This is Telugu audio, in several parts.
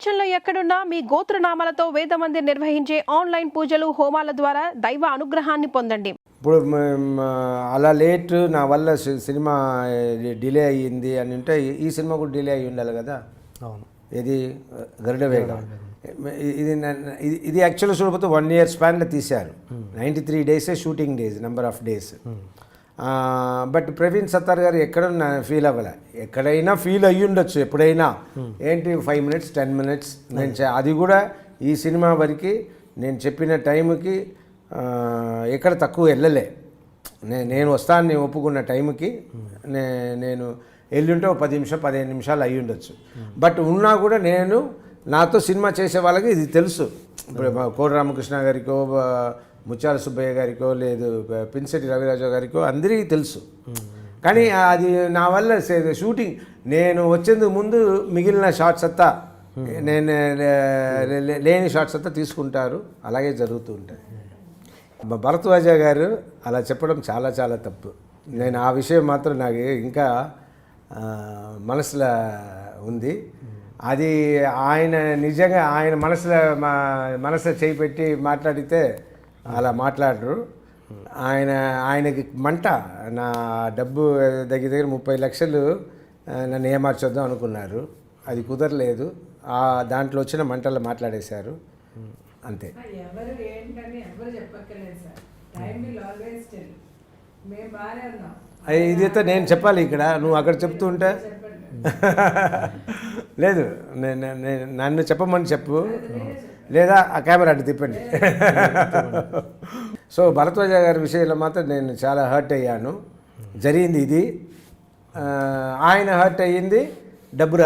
ప్రపంచంలో ఎక్కడున్నా మీ గోత్రనామాలతో వేదమందిర్ నిర్వహించే ఆన్లైన్ పూజలు హోమాల ద్వారా దైవ అనుగ్రహాన్ని పొందండి. ఇప్పుడు అలా లేట్ నా వల్ల సినిమా డిలే అయ్యింది అని అంటే ఈ సినిమా కూడా డిలే అయ్యి ఉండాలి కదా. అవును, ఇది గరుడవేగ. ఇది యాక్చువల్గా చూడకపోతే 1 year స్పాన్లో తీశారు. 93 days shooting days, number of days. But Praveen Sattar గారు ఎక్కడ ఫీల్ అవ్వలే. ఎక్కడైనా ఫీల్ అయ్యి ఉండొచ్చు ఎప్పుడైనా. ఏంటి 5 minutes 10 minutes అది కూడా ఈ సినిమా వరకు నేను చెప్పిన టైంకి ఎక్కడ తక్కువ వెళ్ళలే. నేను వస్తాను ఒప్పుకున్న టైంకి నేను వెళ్ళుంటే 10 నిమిషాలు 15 నిమిషాలు అయ్యి ఉండొచ్చు. బట్ ఉన్నా కూడా నేను నాతో సినిమా చేసే వాళ్ళకి ఇది తెలుసు. ఇప్పుడు కోడి రామకృష్ణ గారికో, ముత్యాల సుబ్బయ్య గారికో, లేదు పిన్సెట్టి రవిరాజు గారికో అందరికీ తెలుసు. కానీ అది నా వల్ల షూటింగ్ నేను వచ్చేందుకు ముందు మిగిలిన షార్ట్స్ అంతా నేను లేని షార్ట్స్ అంతా తీసుకుంటారు. అలాగే జరుగుతూ ఉంటాయి. భరద్వాజ గారు అలా చెప్పడం చాలా చాలా తప్పు. నేను ఆ విషయం మాత్రం నాకు ఇంకా మనసులో ఉంది. అది ఆయన నిజంగా ఆయన మనసులో చేయి పెట్టి మాట్లాడితే అలా మాట్లాడరు. ఆయనకి మంట. నా డబ్బు దగ్గర 30 లక్షలు నన్ను ఏమార్చొద్దాం అనుకున్నారు. అది కుదరలేదు. దాంట్లో వచ్చిన మంటల్లో మాట్లాడేశారు అంతే. ఇదైతే నేను చెప్పాలి ఇక్కడ, నువ్వు అక్కడ చెప్తూ ఉంటే లేదు. నన్ను చెప్పమని చెప్పు, లేదా ఆ కెమెరా అడ్డు తిప్పండి. సో భరద్వాజ గారి విషయంలో మాత్రం నేను చాలా హర్ట్ అయ్యాను. జరిగింది ఇది. ఆయన హర్ట్ అయ్యింది డబ్బు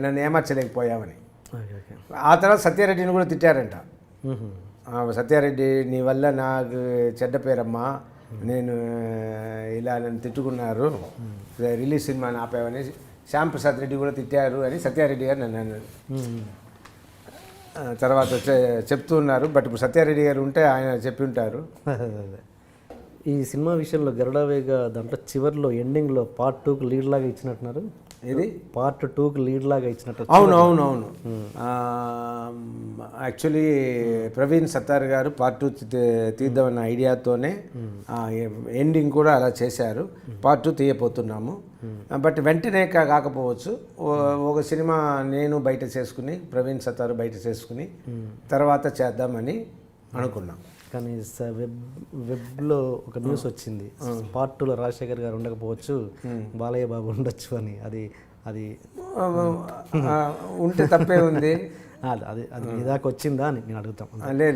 నన్ను ఏమార్చలేకపోయామని. ఆ తర్వాత సత్యారెడ్డిని కూడా తిట్టారంట. సత్యారెడ్డి, నీ వల్ల నాకు చెడ్డ పేరమ్మా, నేను ఇలా నన్ను తిట్టుకున్నారు, రిలీజ్ సినిమాని ఆపావని శ్యామ్ ప్రసాద్ రెడ్డి కూడా తిట్టారు అని సత్యారెడ్డి గారు నన్ను అన్నారు. తర్వాత చెప్తూ ఉన్నారు. బట్ ఇప్పుడు సత్యారెడ్డి గారు ఉంటే ఆయన చెప్పి ఉంటారు. ఈ సినిమా విషయంలో గరుడవేగ దాంట్లో చివరిలో ఎండింగ్లో Part 2కి లీడ్ లాగా ఇచ్చినట్టున్నారు. ఇది Part 2కి లీడ్ లాగా ఇచ్చినట్టు. అవును. యాక్చువల్లీ ప్రవీణ్ సత్తార్ గారు Part 2 తీద్దామన్న ఐడియాతోనే ఎండింగ్ కూడా అలా చేశారు. Part 2 తీయబోతున్నాము. బట్ వెంటనే కాకపోవచ్చు. ఒక సినిమా నేను బయట చేసుకుని, ప్రవీణ్ సత్తార్ బయట చేసుకుని తర్వాత చేద్దామని అనుకున్నాం. కానీ వెబ్లో ఒక న్యూస్ వచ్చింది, Part 2లో రాజశేఖర్ గారు ఉండకపోవచ్చు, బాలయ్య బాబు ఉండొచ్చు అని. అది ఉంటే తప్పే ఉంది. అది ఇదాకా వచ్చిందా అని నేను అడుగుతాం. లే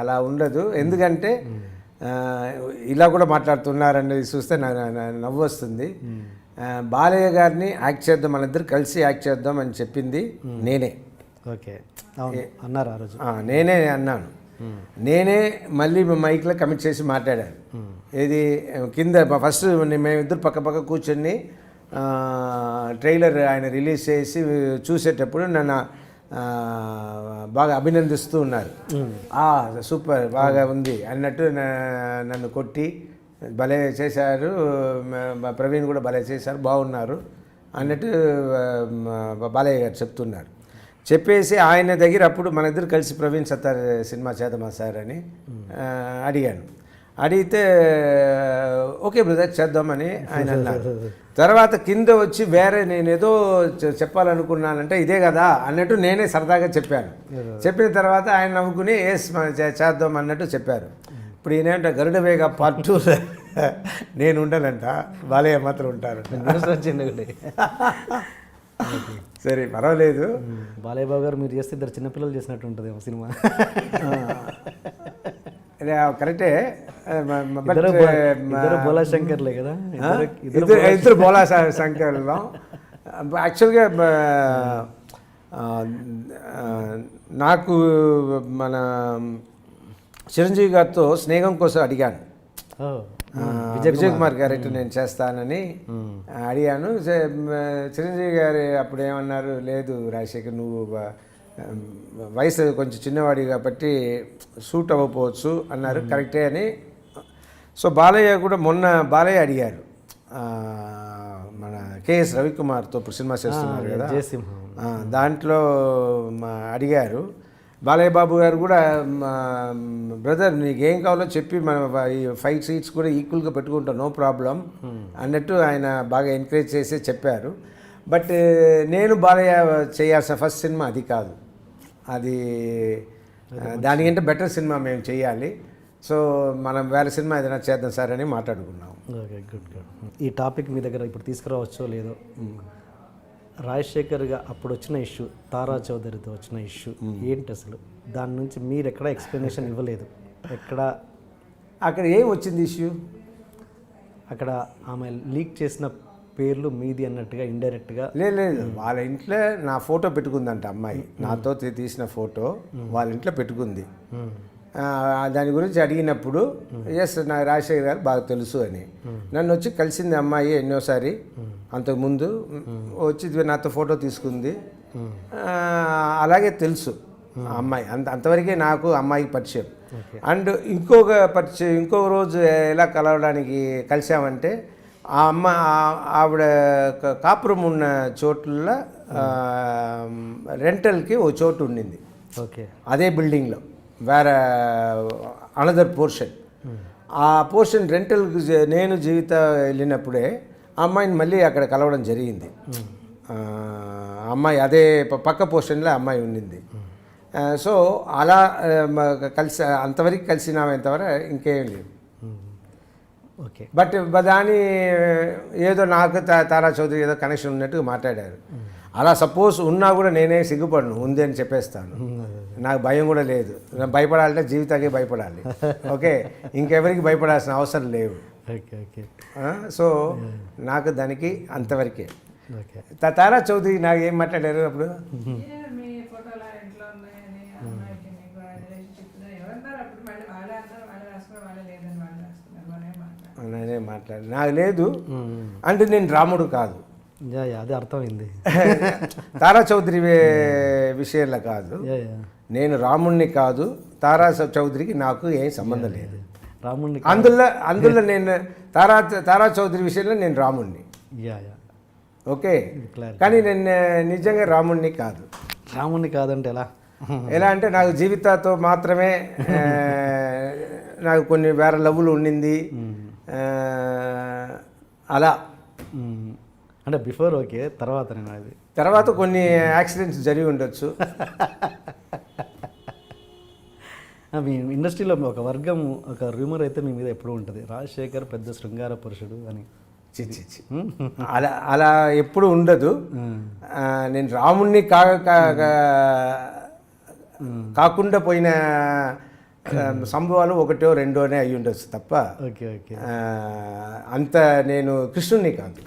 అలా ఉండదు. ఎందుకంటే ఇలా కూడా మాట్లాడుతున్నారనేది చూస్తే నవ్వు వస్తుంది. బాలయ్య గారిని యాక్ట్ చేద్దాం, మనిద్దరు కలిసి యాక్ట్ చేద్దాం అని చెప్పింది నేనే. ఓకే, అన్నారు ఆ రోజు. నేనే అన్నాను. నేనే మళ్ళీ మైక్లో కమిట్ చేసి మాట్లాడాను. ఇది కింద ఫస్ట్ మేమిద్దరు పక్క కూర్చొని ట్రైలర్ ఆయన రిలీజ్ చేసి చూసేటప్పుడు నన్ను బాగా అభినందిస్తూ ఉన్నారు. సూపర్, బాగా ఉంది అన్నట్టు నన్ను కొట్టి భలే చేశారు, ప్రవీణ్ కూడా భలే చేశారు, బాగున్నారు అన్నట్టు బాలయ్య గారు చెప్తున్నారు. చెప్పేసి ఆయన దగ్గర అప్పుడు మన ఇద్దరు కలిసి ప్రవీణ్ సత్తార్ సినిమా చేద్దామా సార్ అని అడిగాను. అడిగితే ఓకే బ్రదర్ చేద్దామని ఆయన అన్నారు. తర్వాత కింద వచ్చి వేరే నేను ఏదో చెప్పాలనుకున్నానంటే ఇదే కదా అన్నట్టు నేనే సరదాగా చెప్పాను. చెప్పిన తర్వాత ఆయన నవ్వుకుని చేద్దాం అన్నట్టు చెప్పారు. ఇప్పుడు ఈయనేంట గరుడవేగ Part 2 నేను ఉండనంట, బాలయ్య మాత్రం ఉంటారు. సరే పర్వాలేదు. బాలయ్య బాబు గారు మీరు చేస్తే ఇద్దరు చిన్నపిల్లలు చేసినట్టు ఉంటుంది సినిమా. కరెక్టే. బోలా శంకర్లే కదా, ఇద్దరు బోలా శంకర్లో. యాక్చువల్గా నాకు మన చిరంజీవి గారితో స్నేహం కోసం అడిగాను. విజయ్ కుమార్ క్యారెక్టర్ నేను చేస్తానని అడిగాను. చిరంజీవి గారు అప్పుడు ఏమన్నారు, లేదు రాజశేఖర్ నువ్వు వయసు కొంచెం చిన్నవాడి కాబట్టి సూట్ అవ్వకపోవచ్చు అన్నారు. కరెక్టే అని. సో బాలయ్య కూడా మొన్న బాలయ్య అడిగారు, మన కేఎస్ రవికుమార్తో ఇప్పుడు సినిమా చేస్తున్నారు కదా, దాంట్లో అడిగారు బాలయ్య బాబు గారు కూడా బ్రదర్ నీకు ఏం కావాలో చెప్పి మనం ఈ 5 సీట్స్ కూడా ఈక్వల్గా పెట్టుకుంటాం నో ప్రాబ్లం అన్నట్టు ఆయన బాగా ఎంకరేజ్ చేసి చెప్పారు. బట్ నేను బాలయ్య చేయాల్సిన ఫస్ట్ సినిమా అది కాదు, అది దానికంటే బెటర్ సినిమా మేము చేయాలి. సో మనం వేరే సినిమా ఏదైనా చేద్దాం సార్ అని మాట్లాడుకున్నాం. Okay, good. ఈ టాపిక్ మీ దగ్గర ఇప్పుడు తీసుకురావచ్చో లేదో, రాజశేఖర్గా అప్పుడు వచ్చిన ఇష్యూ, తారా చౌదరితో వచ్చిన ఇష్యూ ఏంటి అసలు? దాని నుంచి మీరు ఎక్కడ ఎక్స్ప్లెనేషన్ ఇవ్వలేదు, ఎక్కడ అక్కడ ఏం వచ్చింది ఇష్యూ? అక్కడ ఆమె లీక్ చేసిన పేర్లు మీది అన్నట్టుగా ఇండైరెక్ట్గా. లేదు వాళ్ళ ఇంట్లో నా ఫోటో పెట్టుకుందంట అమ్మాయి, నాతో తీసిన ఫోటో వాళ్ళ ఇంట్లో పెట్టుకుంది. దాని గురించి అడిగినప్పుడు ఎస్ నా రాజశేఖర్ గారు బాగా తెలుసు అని, నన్ను వచ్చి కలిసింది అమ్మాయి ఎన్నోసారి అంతకుముందు వచ్చి నాతో ఫోటో తీసుకుంది. అలాగే తెలుసు ఆ అమ్మాయి, అంతవరకే నాకు అమ్మాయికి పరిచయం. అండ్ ఇంకొక రోజు ఎలా కలవడానికి కలిసామంటే ఆ ఆవిడ కాపురం ఉన్న చోట్ల రెంటల్కి ఓ చోటు ఉండింది. ఓకే, అదే బిల్డింగ్లో వేరే అనదర్ పోర్షన్. ఆ పోర్షన్ రెంటల్కి నేను జీవిత వెళ్ళినప్పుడే ఆ అమ్మాయిని మళ్ళీ అక్కడ కలవడం జరిగింది. అమ్మాయి అదే పక్క పోర్షన్లో అమ్మాయి ఉండింది. సో అలా కలిసి అంతవరకు కలిసినామంతవరకు ఇంకేం లేదు. ఓకే, బట్ దాని ఏదో నాకు తారా చౌదరి ఏదో కనెక్షన్ ఉన్నట్టుగా మాట్లాడారు. అలా సపోజ్ ఉన్నా కూడా నేనే సిగ్గుపడను, ఉంది అని చెప్పేస్తాను. నాకు భయం కూడా లేదు. భయపడాలంటే జీవితానికి భయపడాలి. ఓకే, ఇంకెవరికి భయపడాల్సిన అవసరం లేవు. Okay, okay. సో నాకు దానికి అంతవరకే. ఓకే, తారా చౌదరి నాకు ఏం మాట్లాడారు అప్పుడు? మీ ఫోటోలు ఇంట్లో ఉన్నాయని అమ్మాయికి మీకు రిలేషన్షిప్ ఎవరన్నారు అప్పుడు? మళ్ళీ వాళ్ళే అన్నారు, వాళ్ళే రాసుకున్నారు, వాళ్ళే లేదని వాళ్ళు రాసుకున్నారు, వాళ్ళే మాట్లాడారు. నేనే మాట్లాడు, నాకు లేదు అంటే నేను రాముడు కాదు. అదే అర్థమైంది. తారా చౌదరి విషయంలో కాదు, నేను రాముణ్ణి కాదు. తారా చౌదరికి నాకు ఏం సంబంధం లేదు. రాముణ్ణి అందులో నేను తారా చౌదరి విషయంలో నేను రాముణ్ణి. ఓకే, కానీ నేను నిజంగా రాముణ్ణి కాదు. రాముణ్ణి కాదంటే ఎలా అంటే నాకు జీవితాతో మాత్రమే నాకు కొన్ని వేరే లవ్వులు ఉండింది. అలా అంటే బిఫోర్ ఓకే, తర్వాత నేను అది తర్వాత కొన్ని యాక్సిడెంట్స్ జరిగి ఉండొచ్చు. మీ ఇండస్ట్రీలో ఒక వర్గం, ఒక రూమర్ అయితే మీ మీద ఎప్పుడు ఉంటుంది, రాజశేఖర్ పెద్ద శృంగార పురుషుడు అని. చిచ్చి అలా ఎప్పుడు ఉండదు. నేను రాముణ్ణి కాకుండా పోయిన సంభవాలు ఒకటో రెండోనే అయి ఉండొచ్చు తప్ప ఓకే, ఓకే. అంత నేను కృష్ణుణ్ణి కాదు.